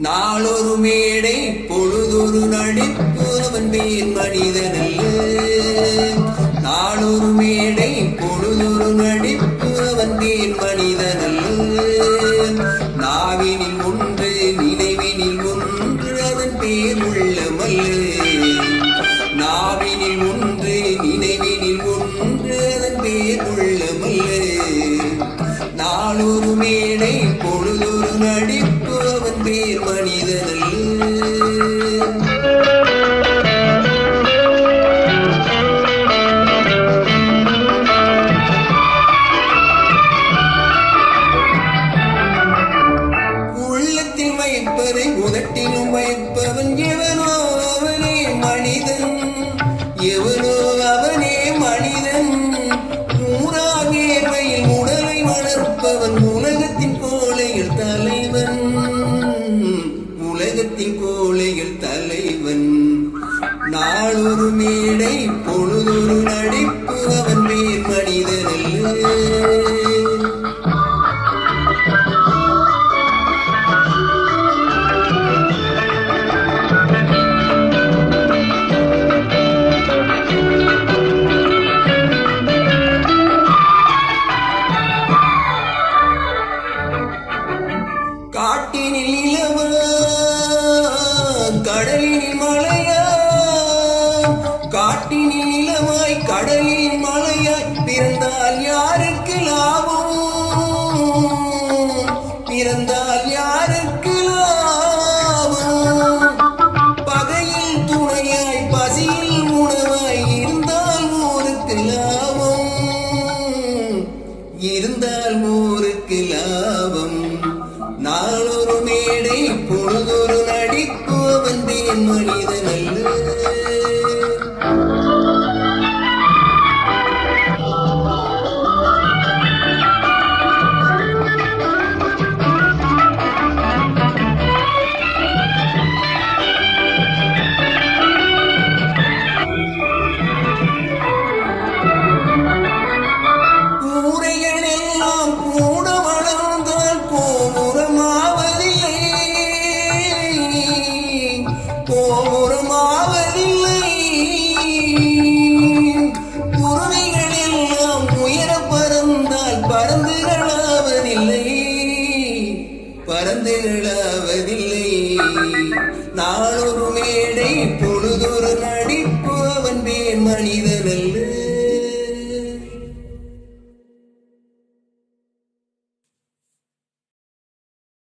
நாளொரு மேடை பொழுதொரு நடிப்பு அவன் பேர் மனிதனல்ல. நாளொரு மேடை பொழுதொரு நடிப்பு அவன் பேர் மனிதனல்ல. நாவினில் ஒன்று நினைவினில் ஒன்று அதன் பேர் உள்ளமல்ல. நாவினில் ஒன்று நினைவினில் ஒன்று அதன் பேர் உள்ளமல்ல. நாளொரு மேடை பொழுதொரு நடிப்பு அவன் பேர் மனிதனல்ல. உள்ளத்தில் வைப்பதை உதட்டிலும் வைப்பவன் எவனோ அவனே மனிதன். எவனோ அவனே மனிதன். ஊராகேர்வையில் உடலை வளர்ப்பவன் உலகத்தின் கோழைகள் தலைவன். உலகத்தின் கோழைகள் தலைவன். நாளொரு மேடை பொழுதொரு நடிப்பு அவன் பேர் மனிதனல்ல. காட்டினில் இளவா கடலில் மலையா. காட்டினில் இளவாய் கடலில் மலையாய் பிறந்தால் யாருக்கு லாபம்? பிறந்தால் யாருக்கு லாபம்? பகையில் துணையாய் பசியில் உணவாய் இருந்தால் ஊருக்கு லாபம். இருந்தால் ஊருக்கு லாபம். நாளொரு மேடை பொழுதொரு நடிப்பு அவன் பேர் மனிதனல்ல. கூரைகள் எல்லாம் கூட வளர்ந்தால் கோபுரமாவதில்லை. கோபுரமாவதில்லை. குருவிகள் எல்லாம் உயர பறந்தால் பறந்துகளாவதில்லை. பறந்துகளாவதில்லை.